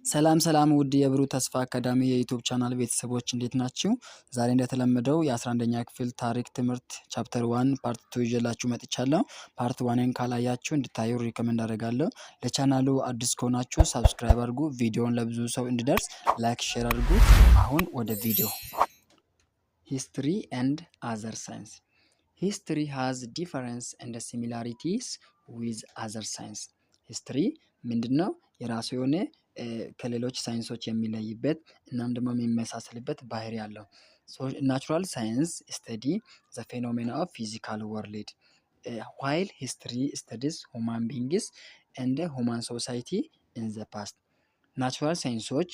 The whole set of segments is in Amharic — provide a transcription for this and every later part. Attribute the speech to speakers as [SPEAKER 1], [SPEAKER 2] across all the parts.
[SPEAKER 1] ሰላም ሰላም ውድ የብሩ ተስፋ አካዳሚ የዩቲዩብ ቻናል ቤተሰቦች እንዴት ናችሁ? ዛሬ እንደተለመደው የ11ኛ ክፍል ታሪክ ትምህርት ቻፕተር 1 ፓርት 2 ይዤላችሁ መጥቻለሁ። ፓርት 1ን ካላያችሁ እንድታዩ ሪከመንድ አደርጋለሁ። ለቻናሉ አዲስ ከሆናችሁ ሰብስክራይብ አድርጉ። ቪዲዮውን ለብዙ ሰው እንዲደርስ ላይክ፣ ሼር አድርጉ። አሁን ወደ ቪዲዮ። ሂስትሪ ኤንድ አዘር ሳይንስ ሂስትሪ ሃዝ ዲፈረንስ ኤንድ ሲሚላሪቲስ ዊዝ አዘር ሳይንስ። ሂስትሪ ምንድነው? የራሱ የሆነ ከሌሎች ሳይንሶች የሚለይበት እናም ደግሞ የሚመሳሰልበት ባህሪ አለው። ናቹራል ሳይንስ ስተዲ ዘ ፌኖሜና ኦፍ ፊዚካል ወርልድ ዋይል ሂስትሪ ስተዲስ ሁማን ቢንግስ እንደ ሁማን ሶሳይቲ ኢን ዘ ፓስት። ናቹራል ሳይንሶች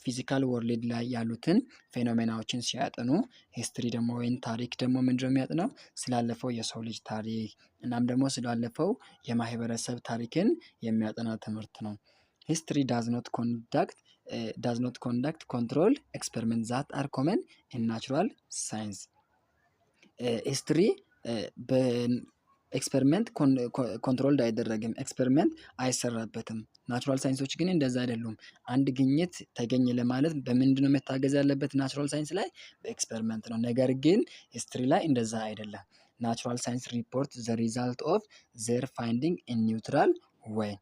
[SPEAKER 1] ፊዚካል ወርልድ ላይ ያሉትን ፌኖሜናዎችን ሲያጠኑ፣ ሂስትሪ ደግሞ ወይም ታሪክ ደግሞ ምንድነው የሚያጥነው? ስላለፈው የሰው ልጅ ታሪክ እናም ደግሞ ስላለፈው የማህበረሰብ ታሪክን የሚያጠና ትምህርት ነው። ሂስትሪ ዳዝ ኖት ኮንዳክት ኮንትሮል ኤክስፐሪመንት ዛት አር ኮመን ኢን ናቹራል ሳይንስ። ሂስትሪ በኤክስፐሪመንት ኮንትሮልድ አይደረግም፣ ኤክስፐሪመንት አይሰራበትም። ናቹራል ሳይንሶች ግን እንደዛ አይደሉም። አንድ ግኝት ተገኘ ለማለት በምንድነው መታገዝ ያለበት? ናቹራል ሳይንስ ላይ በኤክስፐሪመንት ነው። ነገር ግን ሂስትሪ ላይ እንደዛ አይደለም። ናቹራል ሳይንስ ሪፖርት ዘ ሪዛልት ኦፍ ዘር ፋይንዲንግ ኢን ኒውትራል ዌይ።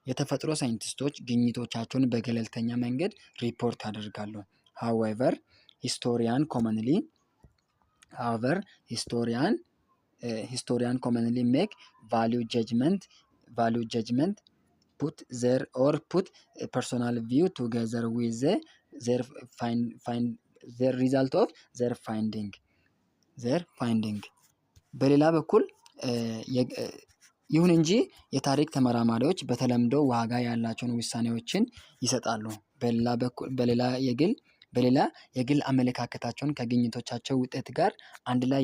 [SPEAKER 1] የተፈጥሮ ሳይንቲስቶች ግኝቶቻቸውን በገለልተኛ መንገድ ሪፖርት ያደርጋሉ። however historian commonly make value judgment put personal view together with their result of their finding. በሌላ በኩል ይሁን እንጂ የታሪክ ተመራማሪዎች በተለምዶ ዋጋ ያላቸውን ውሳኔዎችን ይሰጣሉ። በሌላ የግል አመለካከታቸውን ከግኝቶቻቸው ውጤት ጋር አንድ ላይ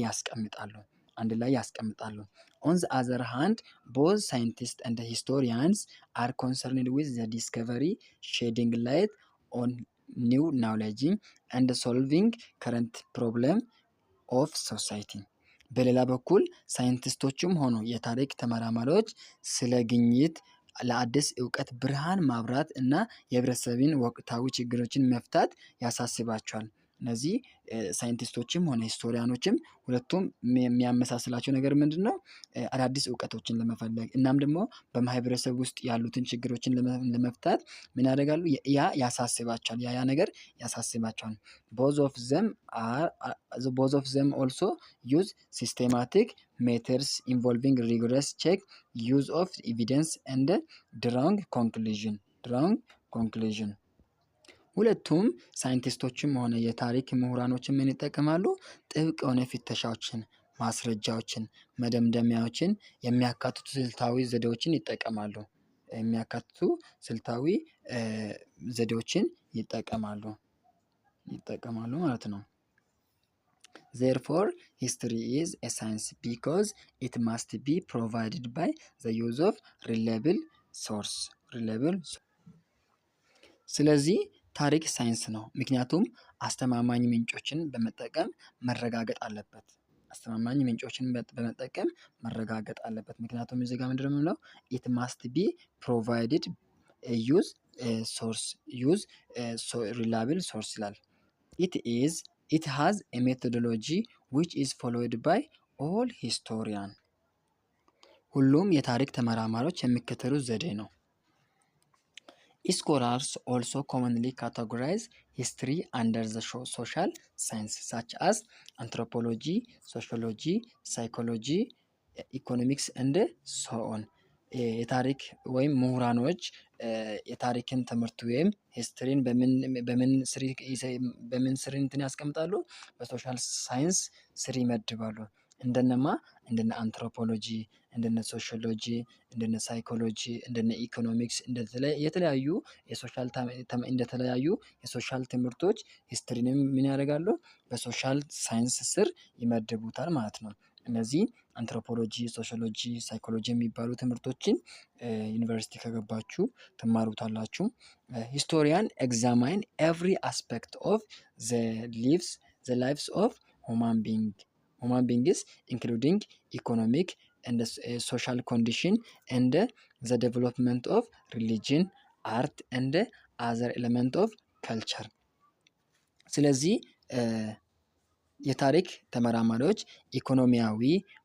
[SPEAKER 1] ያስቀምጣሉ። On the other hand, both scientists and historians are concerned with the discovery, shedding light on new knowledge and solving current problem of society. በሌላ በኩል ሳይንቲስቶችም ሆኑ የታሪክ ተመራማሪዎች ስለ ግኝት ለአዲስ እውቀት ብርሃን ማብራት እና የህብረተሰብን ወቅታዊ ችግሮችን መፍታት ያሳስባቸዋል። እነዚህ ሳይንቲስቶችም ሆነ ሂስቶሪያኖችም ሁለቱም የሚያመሳስላቸው ነገር ምንድነው? አዳዲስ እውቀቶችን ለመፈለግ እናም ደግሞ በማህበረሰብ ውስጥ ያሉትን ችግሮችን ለመፍታት ምን ያደርጋሉ? ያ ያሳስባቸዋል። ያ ነገር ያሳስባቸዋል። both of them also use systematic methods involving rigorous check, use of evidence and drawn conclusion. ሁለቱም ሳይንቲስቶችም ሆነ የታሪክ ምሁራኖችን ምን ይጠቀማሉ? ጥብቅ የሆነ ፍተሻዎችን፣ ማስረጃዎችን፣ መደምደሚያዎችን የሚያካትቱ ስልታዊ ዘዴዎችን ይጠቀማሉ ማለት ነው። Therefore, history is a science because it must be provided by the use of reliable source. ስለዚህ ታሪክ ሳይንስ ነው፣ ምክንያቱም አስተማማኝ ምንጮችን በመጠቀም መረጋገጥ አለበት። ምክንያቱም እዚህ ጋር ምንድነው የምንለው? it must be provided use reliable source ይላል። it has a methodology which is followed by all historians. ሁሉም የታሪክ ተመራማሪዎች የሚከተሉት ዘዴ ነው። Scholars also commonly categorize history under the social science such as anthropology, sociology, psychology, economics and so on. የታሪክ ወይም ምሁራኖች የታሪክን ትምህርት ወይም ሂስትሪን በምን ስር እንትን ያስቀምጣሉ? በሶሻል ሳይንስ ስር ይመድባሉ። እንደነ አንትሮፖሎጂ፣ እንደነ ሶሺዮሎጂ፣ እንደነ ሳይኮሎጂ፣ እንደነ ኢኮኖሚክስ የተለያዩ የሶሻል ትምህርቶች ሂስትሪንም ምን ያደርጋሉ? በሶሻል ሳይንስ ስር ይመድቡታል ማለት ነው። እነዚህ አንትሮፖሎጂ፣ ሶሺዮሎጂ፣ ሳይኮሎጂ የሚባሉ ትምህርቶችን ዩኒቨርሲቲ ከገባችሁ ትማሩታላችሁ። ሂስቶሪያን ኤግዛማይን ኤቭሪ አስፔክት ኦፍ ዘ ላይፍስ ኦፍ ሁማን beings including economic and social condition and the development of religion, art and አዘር ኤሌመንት ኦፍ ከልቸር። ስለዚህ የታሪክ ተመራማሪዎች ኢኮኖሚያዊ፣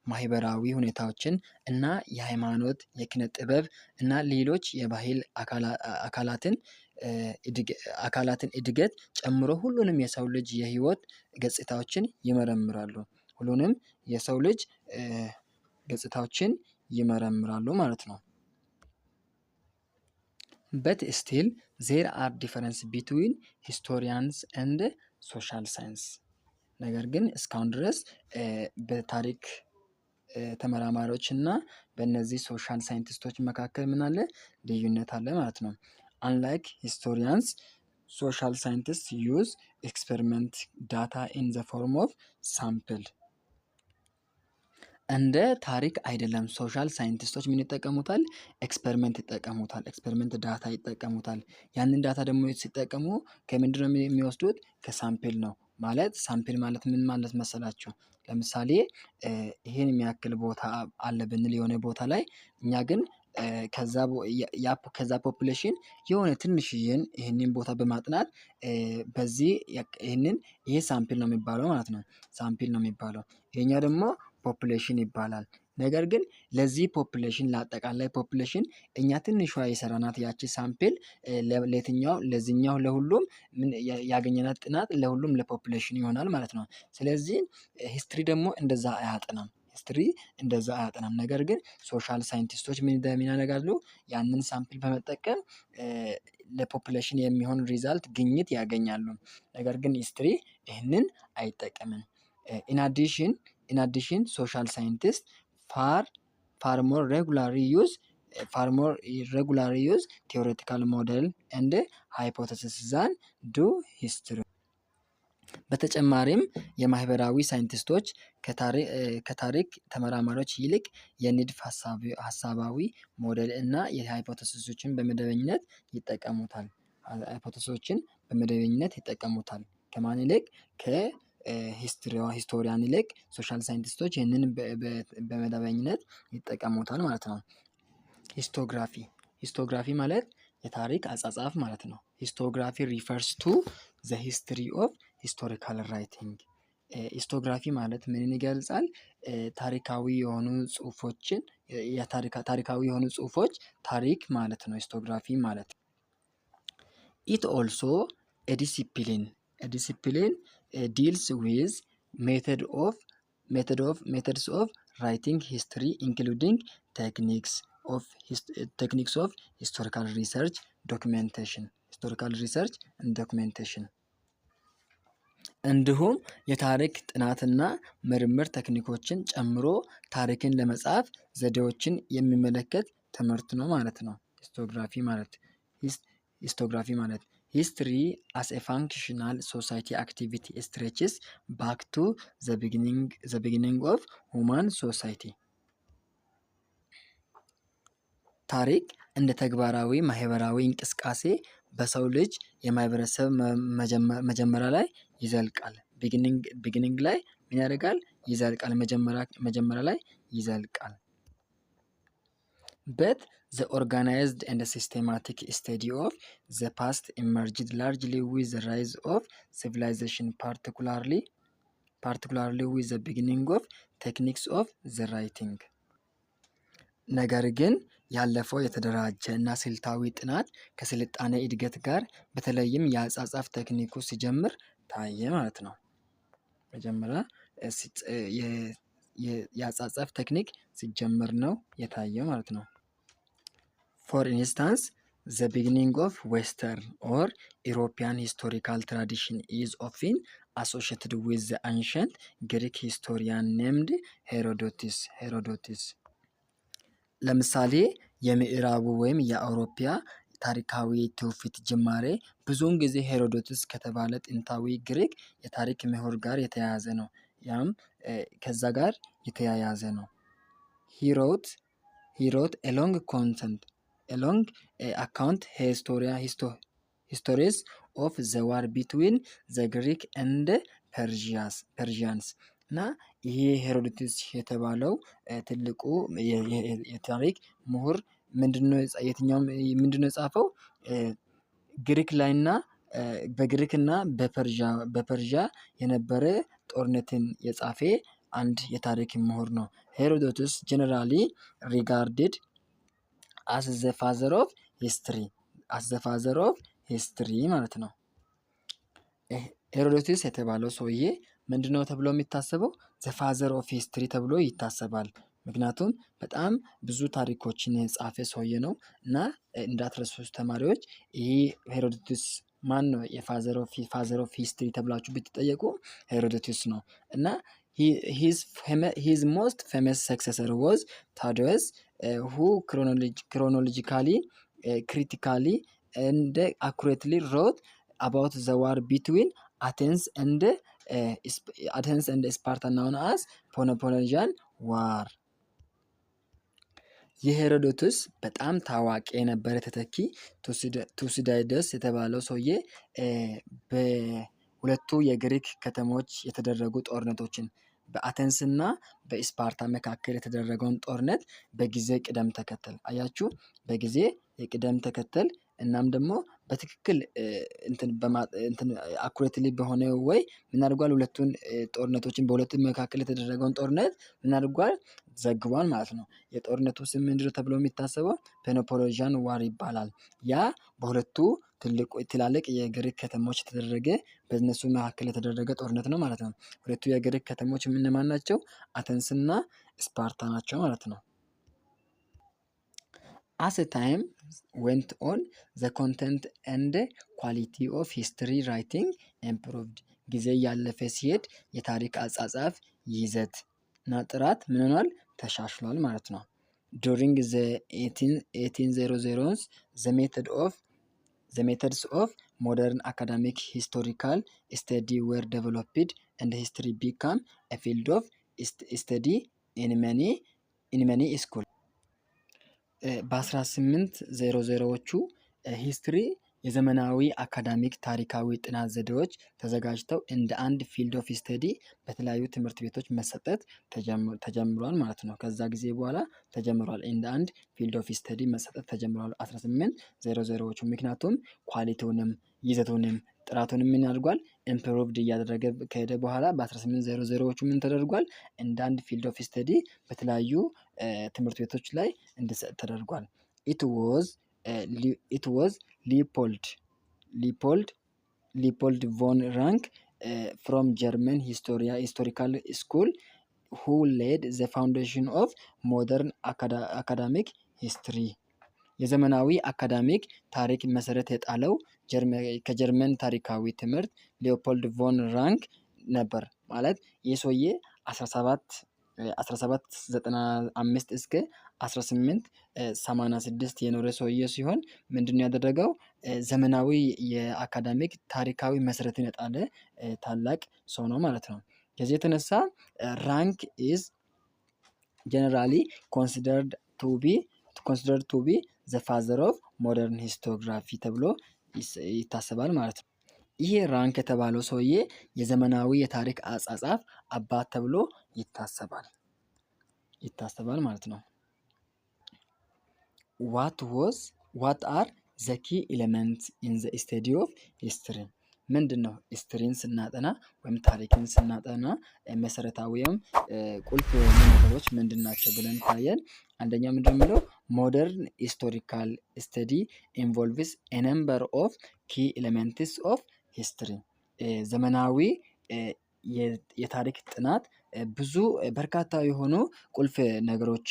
[SPEAKER 1] ማህበራዊ ሁኔታዎችን እና የሃይማኖት፣ የኪነ ጥበብ እና ሌሎች የባህል አካላትን እድገት ጨምሮ ሁሉንም የሰው ልጅ የህይወት ገጽታዎችን ይመረምራሉ። ሁሉንም የሰው ልጅ ገጽታዎችን ይመረምራሉ ማለት ነው። በት ስቲል ዜር አር ዲፈረንስ ቢትዊን ሂስቶሪያንስ ኤንድ ሶሻል ሳይንስ። ነገር ግን እስካሁን ድረስ በታሪክ ተመራማሪዎች እና በእነዚህ ሶሻል ሳይንቲስቶች መካከል ምን አለ? ልዩነት አለ ማለት ነው። አንላይክ ሂስቶሪያንስ ሶሻል ሳይንቲስት ዩዝ ኤክስፐሪመንት ዳታ ኢን ዘ ፎርም ኦፍ ሳምፕል። እንደ ታሪክ አይደለም። ሶሻል ሳይንቲስቶች ምን ይጠቀሙታል? ኤክስፐሪመንት ይጠቀሙታል። ኤክስፐሪመንት ዳታ ይጠቀሙታል። ያንን ዳታ ደግሞ ሲጠቀሙ ከምንድን ነው የሚወስዱት? ከሳምፕል ነው። ማለት ሳምፕል ማለት ምን ማለት መሰላችሁ? ለምሳሌ ይሄን የሚያክል ቦታ አለ ብንል የሆነ ቦታ ላይ እኛ ግን ከዛ ፖፑሌሽን የሆነ ትንሽዬን ይህንን ቦታ በማጥናት በዚህ ይሄ ሳምፕል ነው የሚባለው ማለት ነው። ሳምፕል ነው የሚባለው። ይሄኛው ደግሞ ፖፑሌሽን ይባላል። ነገር ግን ለዚህ ፖፑሌሽን ለአጠቃላይ ፖፑሌሽን እኛ ትንሿ የሰራናት ያቺ ሳምፕል ለየትኛው ለዚህኛው ለሁሉም ያገኘናት ጥናት ለሁሉም ለፖፑሌሽን ይሆናል ማለት ነው። ስለዚህ ሂስትሪ ደግሞ እንደዛ አያጠናም። ሂስትሪ እንደዛ አያጠናም። ነገር ግን ሶሻል ሳይንቲስቶች ምን ያደርጋሉ? ያንን ሳምፕል በመጠቀም ለፖፑሌሽን የሚሆን ሪዛልት ግኝት ያገኛሉ። ነገር ግን ሂስትሪ ይህንን አይጠቀምም። ኢን አዲሽን ሶሻል ሳይንቲስት far more regularly use theoretical model and hypothesis than do history. በተጨማሪም የማህበራዊ ሳይንቲስቶች ከታሪክ ተመራማሪዎች ይልቅ የንድፍ ሀሳባዊ ሞዴል እና የሃይፖቴሲሶችን በመደበኝነት ይጠቀሙታል። ሃይፖቴሲሶችን በመደበኝነት ይጠቀሙታል። ከማን ይልቅ? ሂስቶሪያን ይልቅ ሶሻል ሳይንቲስቶች ይህንን በመደበኝነት ይጠቀሙታል ማለት ነው። ሂስቶግራፊ ማለት የታሪክ አጻጻፍ ማለት ነው። ሂስቶግራፊ ሪፈርስ ቱ ዘ ሂስትሪ ኦፍ ሂስቶሪካል ራይቲንግ። ሂስቶግራፊ ማለት ምንን ይገልጻል? ታሪካዊ የሆኑ ጽሁፎች ታሪክ ማለት ነው። ሂስቶግራፊ ማለት ኢት ኦልሶ ዲሲፕሊን ዲልስ ዊዝ ሜተድስ ኦፍ ራይቲንግ ሂስትሪ ኢንክሉዲንግ ቴክኒክስ ኦፍ ሂስቶሪካል ሪሰርች ዶክመንቴሽን እንዲሁም የታሪክ ጥናትና ምርምር ቴክኒኮችን ጨምሮ ታሪክን ለመጻፍ ዘዴዎችን የሚመለከት ትምህርት ነው ማለት ነው። ሂስቶግራፊ ማለት ሂስትሪ አስ ኤ ፋንክሽናል ሶሳይቲ አክቲቪቲ ስትሬችስ ባክ ቱ ዘ ቢጊኒንግ ኦፍ ሁማን ሶሳይቲ። ታሪክ እንደ ተግባራዊ ማህበራዊ እንቅስቃሴ በሰው ልጅ የማህበረሰብ መጀመሪያ ላይ ይዘልቃል። ቢጊኒንግ ላይ ምን ያደርጋል? ይዘልቃል። መጀመሪያ ላይ ይዘልቃል። በት ዘ ኦርጋናይዝድ ኤንድ ሲስቴማቲክ ስተዲ ኦፍ ዘ ፓስት ኢመርጅድ ላርጅሊ ዊዝ ዘ ራይዝ ኦፍ ሲቪላይዜሽን ፓርቲኩላርሊ ዊዝ ዘ ቢጊኒንግ ኦፍ ቴክኒክስ ኦፍ ዘ ራይቲንግ። ነገር ግን ያለፈው የተደራጀ እና ስልታዊ ጥናት ከስልጣኔ እድገት ጋር በተለይም የአጻጻፍ ቴክኒኩ ሲጀምር ታየ ማለት ነው። መጀመሪያ የአጻጻፍ ቴክኒክ ሲጀምር ነው የታየው ማለት ነው። ፎር ኢንስታንስ ዘ ቢጊኒንግ ኦፍ ዌስተርን ኦር ኢሮፒያን ሂስቶሪካል ትራዲሽን ኢዝ ኦፍን አሶሺየትድ ዊዝ ዘ አንሸንት ግሪክ ሂስቶሪያን ኔምድ ሄሮዶትስ። ለምሳሌ የምዕራቡ ወይም የአውሮፓ ታሪካዊ ትውፊት ጅማሬ ብዙውን ጊዜ ሄሮዶትስ ከተባለ ጥንታዊ ግሪክ የታሪክ ምሁር ጋር የተያያዘ ነው። ያም ከዛ ጋር የተያያዘ ነው። ሂሮት ኤሎንግ አካውንት ሂስቶሪስ ኦፍ ዘ ዋር ቢትዊን ዘ ግሪክ ኤንድ ፐርዢያንስ። እና ይሄ ሄሮዶትስ የተባለው ትልቁ የታሪክ ምሁር ምንድነው የጻፈው? ግሪክ ላይና በግሪክና በፐርዣ የነበረ ጦርነትን የጻፈ አንድ የታሪክ ምሁር ነው። ሄሮዶቱስ ጀነራሊ ሪጋርድድ አስ ዘ ፋዘር ኦፍ ሂስትሪ ማለት ነው። ሄሮዶቱስ የተባለው ሰውዬ ምንድነው ተብሎ የሚታሰበው? ዘ ፋዘር ኦፍ ሂስትሪ ተብሎ ይታሰባል። ምክንያቱም በጣም ብዙ ታሪኮችን የጻፈ ሰውዬ ነው እና እንዳትረሱ ተማሪዎች፣ ይህ ሄሮዶቱስ ማን ነው? የፋዘር ኦፍ ሂስትሪ ተብላችሁ ብትጠየቁ ሄሮዶቱስ ነው። እና ሂዝ ሞስት ፌመስ ሰክሰሰር ዋዝ ታዲዮስ ሁ ክሮኖሎጂካሊ ክሪቲካሊ እንደ አኩሬትሊ ሮት አባውት ዘ ዋር ቢትዊን አቴንስ እንደ ስፓርታ ናውን አስ ፔሎፖኔዥያን ዋር። የሄሮዶቱስ በጣም ታዋቂ የነበረ ተተኪ ቱሲዳይደስ የተባለው ሰውዬ በሁለቱ የግሪክ ከተሞች የተደረጉ ጦርነቶችን በአቴንስና በስፓርታ መካከል የተደረገውን ጦርነት በጊዜ ቅደም ተከተል አያችሁ፣ በጊዜ የቅደም ተከተል እናም ደግሞ በትክክል አኩሬትሊ በሆነ ወይ ምን አድርጓል? ሁለቱን ጦርነቶችን በሁለቱ መካከል የተደረገውን ጦርነት ምን አድርጓል? ዘግቧል ማለት ነው። የጦርነቱ ስም ምንድነው ተብሎ የሚታሰበው? ፔሎፖኔዥያን ዋር ይባላል። ያ በሁለቱ ትላልቅ የግሪክ ከተሞች የተደረገ በእነሱ መካከል የተደረገ ጦርነት ነው ማለት ነው። ሁለቱ የግሪክ ከተሞች እነማን ናቸው? አተንስና ስፓርታ ናቸው ማለት ነው። As time went on, the content and quality of history writing improved. ጊዜ ያለፈ ሲሄድ የታሪክ አጻጻፍ ይዘት እና ጥራት ምን ሆኗል? ተሻሽሏል ማለት ነው። During the 1800s, the methods of modern academic historical study were developed and history became a field of study in many schools. በ1800ዎቹ ሂስትሪ የዘመናዊ አካዳሚክ ታሪካዊ ጥናት ዘዴዎች ተዘጋጅተው እንደ አንድ ፊልድ ኦፍ ስተዲ በተለያዩ ትምህርት ቤቶች መሰጠት ተጀምሯል ማለት ነው። ከዛ ጊዜ በኋላ ተጀምሯል፣ እንደ አንድ ፊልድ ኦፍ ስተዲ መሰጠት ተጀምሯል 1800ዎቹ። ምክንያቱም ኳሊቲውንም ይዘቱንም ጥራቱንም ምን አድርጓል? ኢምፕሩቭድ እያደረገ ከሄደ በኋላ በ1800ዎቹ ምን ተደርጓል? እንደ አንድ ፊልድ ኦፍ ስተዲ በተለያዩ ትምህርት ቤቶች ላይ እንዲሰጥ ተደርጓል። ኢት ዋዝ ሊፖልድ ቮን ራንክ ፍሮም ጀርመን ሂስቶሪካል ስኩል who laid the foundation of modern academic history. የዘመናዊ አካዳሚክ ታሪክ መሰረት የጣለው ከጀርመን ታሪካዊ ትምህርት ሊዮፖልድ ቮን ራንክ ነበር። ማለት ይህ ሰውዬ 1795 እስከ 1886 የኖረ ሰውዬ ሲሆን ምንድነው ያደረገው? ዘመናዊ የአካዳሚክ ታሪካዊ መሰረትን የጣለ ታላቅ ሰው ነው ማለት ነው። ከዚህ የተነሳ ራንክ ኢዝ ጀነራሊ ኮንሲደርድ ቱ ቢ ዘ ፋዘር ኦፍ ሞደርን ሂስቶግራፊ ተብሎ ይታሰባል ማለት ነው። ይሄ ራንክ የተባለው ሰውዬ የዘመናዊ የታሪክ አጻጻፍ አባት ተብሎ ይታሰባል ማለት ነው። ዋት አር ዘ ኪ ኤሌመንትስ ኢን ዘ ስተዲ ኦፍ ሂስትሪ? ምንድን ነው ሂስትሪን ስናጠና ወይም ታሪክን ስናጠና መሰረታዊም ቁልፍ የሆኑ ነገሮች ምንድን ናቸው ብለን ካየን፣ አንደኛ ምንድን ነው ሞደርን ሂስቶሪካል ስተዲ ኢንቮልቭስ ኤ ነምበር ኦፍ ኪ ኤሌመንትስ ኦፍ ሂስትሪ። ዘመናዊ የታሪክ ጥናት ብዙ በርካታ የሆኑ ቁልፍ ነገሮች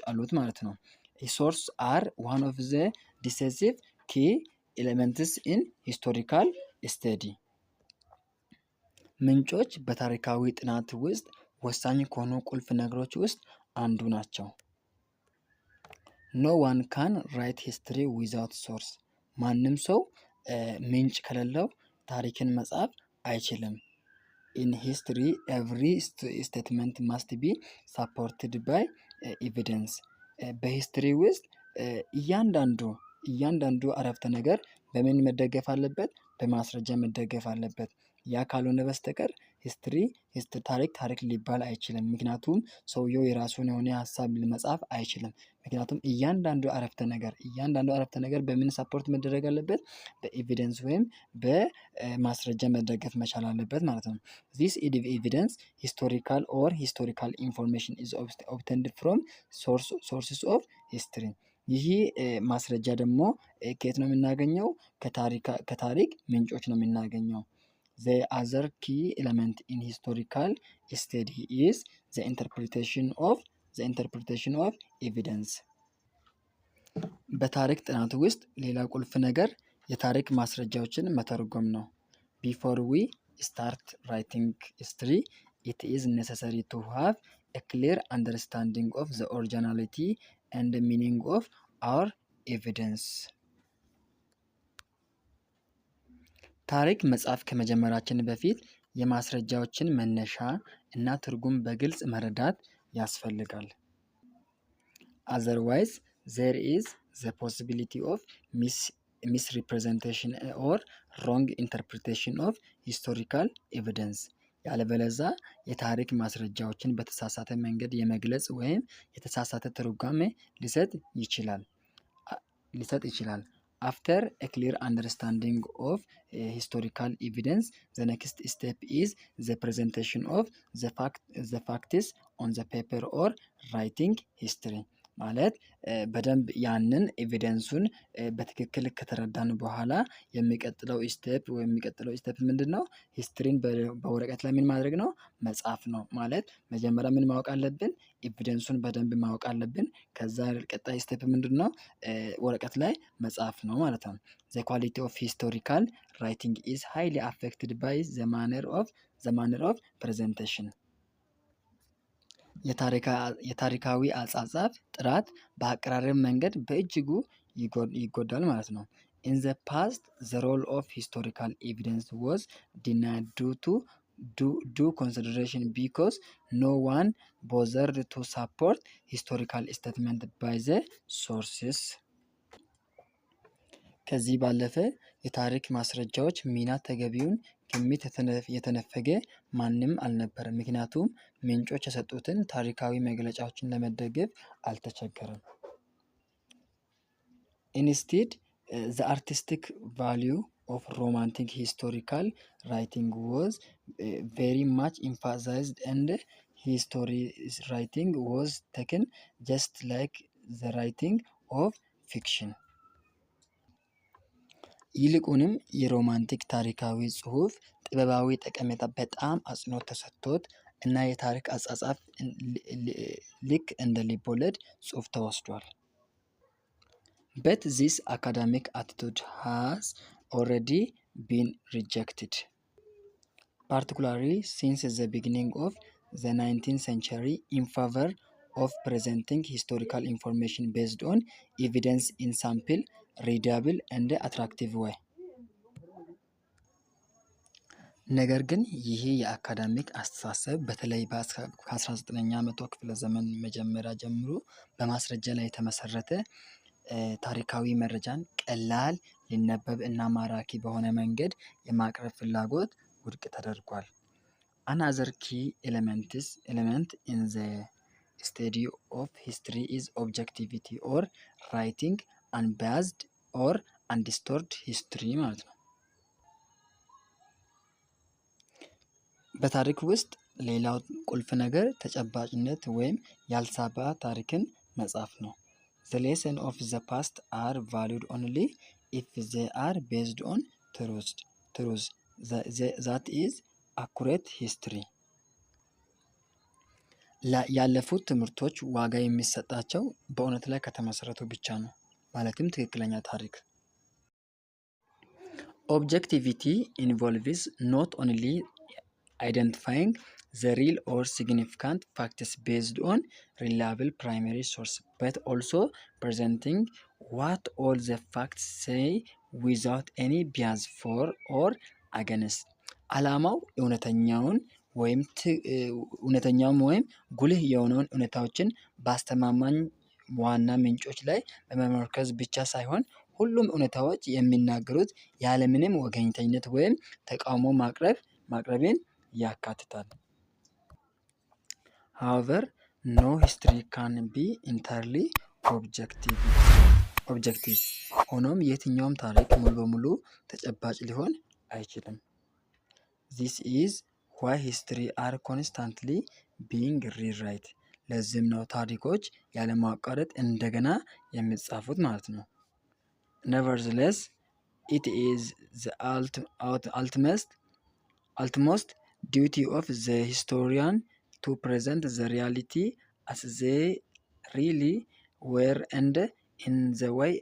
[SPEAKER 1] አሉት ማለት ነው። ሶርስ አር ዋን ኦፍ ዘ ዲሲሲቭ ኪ ኤሌመንትስ ኢን ሂስቶሪካል ስተዲ። ምንጮች በታሪካዊ ጥናት ውስጥ ወሳኝ ከሆኑ ቁልፍ ነገሮች ውስጥ አንዱ ናቸው። ኖ ዋን ካን ራይት ሂስትሪ ዊዛውት ሶርስ። ማንም ሰው ምንጭ ከሌለው ታሪክን መጻፍ አይችልም። ኢን ሂስትሪ ኤቭሪ ስቴትመንት ማስት ቢ ሳፖርትድ ባይ ኤቪደንስ። በሂስትሪ ውስጥ እያንዳንዱ አረፍተ ነገር በምን መደገፍ አለበት? በማስረጃ መደገፍ አለበት። ያ ካልሆነ በስተቀር ታሪክ ሊባል አይችልም። ምክንያቱም ሰውየው የራሱን የሆነ ሀሳብ መጻፍ አይችልም። ምክንያቱም እያንዳንዱ አረፍተ ነገር በምን ሰፖርት መደረግ አለበት? በኤቪደንስ ወይም በማስረጃ መደገፍ መቻል አለበት ማለት ነው። ዚስ ኤቪደንስ ሂስቶሪካል ኢንፎርሜሽን ኢዝ ኦብተንድ ፍሮም ሶርስስ ኦፍ ሂስትሪ። ይህ ማስረጃ ደግሞ ከየት ነው የምናገኘው? ከታሪክ ምንጮች ነው የምናገኘው። The other key element in historical study is the interpretation of evidence. በታሪክ ጥናት ውስጥ ሌላ ቁልፍ ነገር የታሪክ ማስረጃዎችን መተርጎም ነው። Before we start writing history, it is necessary to have a clear understanding of the originality and the meaning of our evidence. ታሪክ መጻፍ ከመጀመራችን በፊት የማስረጃዎችን መነሻ እና ትርጉም በግልጽ መረዳት ያስፈልጋል። Otherwise, there is the possibility of misrepresentation or wrong interpretation of historical evidence. ያለበለዛ የታሪክ ማስረጃዎችን በተሳሳተ መንገድ የመግለጽ ወይም የተሳሳተ ትርጓሜ ሊሰጥ ይችላል። After a clear understanding of historical evidence, the next step is the presentation of the facts on the paper or writing history. ማለት በደንብ ያንን ኤቪደንሱን በትክክል ከተረዳን በኋላ የሚቀጥለው ስቴፕ ምንድን ነው? ሂስትሪን በወረቀት ላይ ምን ማድረግ ነው? መጻፍ ነው። ማለት መጀመሪያ ምን ማወቅ አለብን? ኤቪደንሱን በደንብ ማወቅ አለብን። ከዛ ቀጣይ ስቴፕ ምንድን ነው? ወረቀት ላይ መጻፍ ነው ማለት ነው። The quality of historical writing is highly affected by the manner of presentation. የታሪካዊ አጻጻፍ ጥራት በአቀራረብ መንገድ በእጅጉ ይጎዳል ማለት ነው። In the past, the role of historical evidence was denied due to due consideration because no one bothered to support historical statement by the sources. ከዚህ ባለፈ የታሪክ ማስረጃዎች ሚና ተገቢውን ግምት የተነፈገ ማንም አልነበረም። ምክንያቱም ምንጮች የሰጡትን ታሪካዊ መግለጫዎችን ለመደገፍ አልተቸገረም። Instead, the artistic value of romantic historical writing was very much emphasized, and history writing was taken just like the writing of fiction. ይልቁንም የሮማንቲክ ታሪካዊ ጽሑፍ ጥበባዊ ጠቀሜታ በጣም አጽንኦት ተሰጥቶት እና የታሪክ አጻጻፍ ልክ እንደ ልቦለድ ጽሑፍ ተወስዷል። But this academic attitude has already been rejected, particularly since the beginning of the 19th century, in favor of presenting historical information based on evidence in simple, readable and attractive way. ነገር ግን ይህ የአካዳሚክ አስተሳሰብ በተለይ ከ19ኛ መቶ ክፍለ ዘመን መጀመሪያ ጀምሮ በማስረጃ ላይ የተመሰረተ ታሪካዊ መረጃን ቀላል፣ ሊነበብ እና ማራኪ በሆነ መንገድ የማቅረብ ፍላጎት ውድቅ ተደርጓል። Another key element in the study of history is objectivity or writing unbiased or undistorted history ማለት ነው። በታሪክ ውስጥ ሌላው ቁልፍ ነገር ተጨባጭነት ወይም ያልሳባ ታሪክን መጻፍ ነው። The lessons of the past are valued only if they are based on truth. That is accurate history. ያለፉት ትምህርቶች ዋጋ የሚሰጣቸው በእውነት ላይ ከተመሰረቱ ብቻ ነው። ማለትም ትክክለኛ ታሪክ። Objectivity involves not only identifying the real or significant facts based on reliable primary source, but also presenting what all the facts say without any bias for or against. ዓላማው እውነተኛውም ወይም ጉልህ የሆነውን እውነታዎችን በአስተማማኝ ዋና ምንጮች ላይ በመመርኮዝ ብቻ ሳይሆን ሁሉም እውነታዎች የሚናገሩት ያለምንም ወገኝተኝነት ወይም ተቃውሞ ማቅረብ ማቅረብን ያካትታል። However, no history can be entirely objective. ሆኖም የትኛውም ታሪክ ሙሉ በሙሉ ተጨባጭ ሊሆን አይችልም። This is why history are constantly being rewritten. ለዚህም ነው ታሪኮች ያለማቋረጥ እንደገና የሚጻፉት ማለት ነው። Nevertheless, it is the utmost duty of the historian to present the reality as they really were and in the way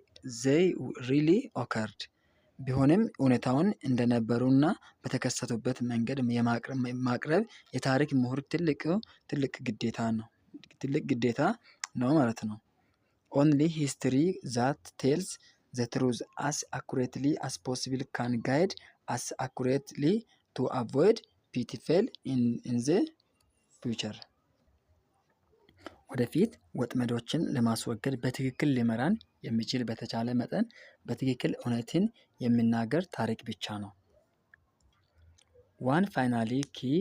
[SPEAKER 1] they really occurred. ቢሆንም እውነታውን እንደነበሩና በተከሰቱበት መንገድ ማቅረብ የታሪክ ምሁር ትልቅ ግዴታ ነው ማለት ነው። Only history that tells the truth as accurately as possible can guide us accurately to avoid pitfalls in the future. ወደፊት ወጥመዶችን ለማስወገድ በትክክል ሊመራን የሚችል በተቻለ መጠን በትክክል እውነትን የሚናገር ታሪክ ብቻ ነው። One finally key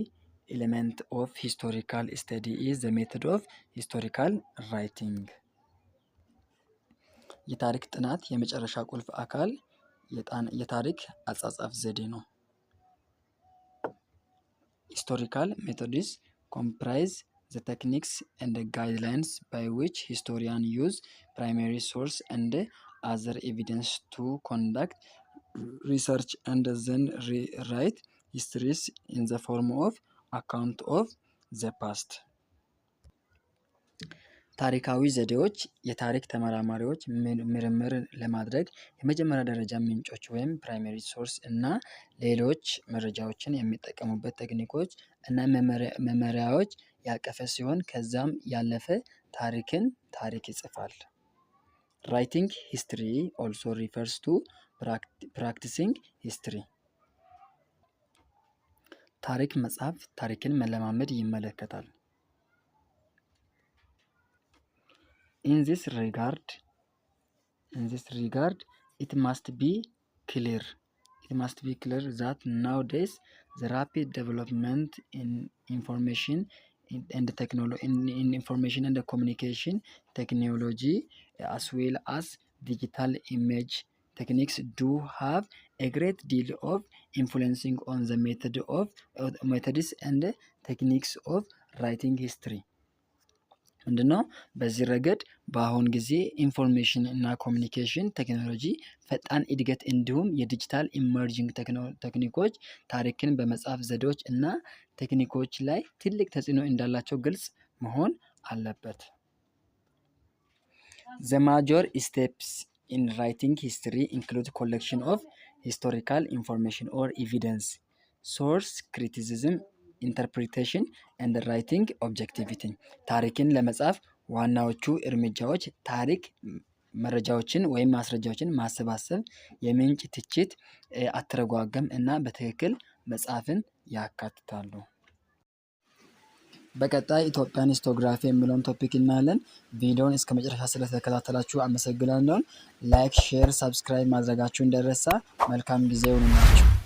[SPEAKER 1] element of historical study is the method of historical writing. የታሪክ ጥናት የመጨረሻ ቁልፍ አካል የታሪክ አጻጻፍ ዘዴ ነው። Historical methods comprise the techniques and the guidelines by which historians use primary source and other evidence to conduct research and then rewrite histories in the form of account of the past. ታሪካዊ ዘዴዎች የታሪክ ተመራማሪዎች ምርምር ለማድረግ የመጀመሪያ ደረጃ ምንጮች ወይም ፕራይመሪ ሶርስ እና ሌሎች መረጃዎችን የሚጠቀሙበት ቴክኒኮች እና መመሪያዎች ያቀፈ ሲሆን ከዛም ያለፈ ታሪክ ይጽፋል። Writing history also refers to practicing history. ታሪክ መጻፍ ታሪክን መለማመድ ይመለከታል። In this regard, it must be clear that nowadays the rapid development in information and communication technology as well as digital image techniques do have a great deal of influencing on the methods and techniques of writing history. ምንድነው? በዚህ ረገድ በአሁን ጊዜ ኢንፎርሜሽን እና ኮሚኒኬሽን ቴክኖሎጂ ፈጣን እድገት እንዲሁም የዲጂታል ኢመርጂንግ ቴክኒኮች ታሪክን በመጻፍ ዘዴዎች እና ቴክኒኮች ላይ ትልቅ ተጽዕኖ እንዳላቸው ግልጽ መሆን አለበት። The major steps in writing history include collection of historical information or evidence, source criticism, ኢንተርፕሪቴሽን ኤንድ ራይቲንግ ኦብጀክቲቪቲ። ታሪክን ለመጻፍ ዋናዎቹ እርምጃዎች ታሪክ መረጃዎችን ወይም ማስረጃዎችን ማሰባሰብ፣ የምንጭ ትችት፣ አተረጓጎም እና በትክክል መጻፍን ያካትታሉ። በቀጣይ ኢትዮጵያን ሂስቶግራፊ የሚለውን ቶፒክ እናያለን። ቪዲዮውን እስከ መጨረሻ ስለተከታተላችሁ አመሰግናለሁ። ላይክ፣ ሼር፣ ሰብስክራይብ ማድረጋችሁ እንዳይረሳ። መልካም ጊዜ ይሁንላችሁ።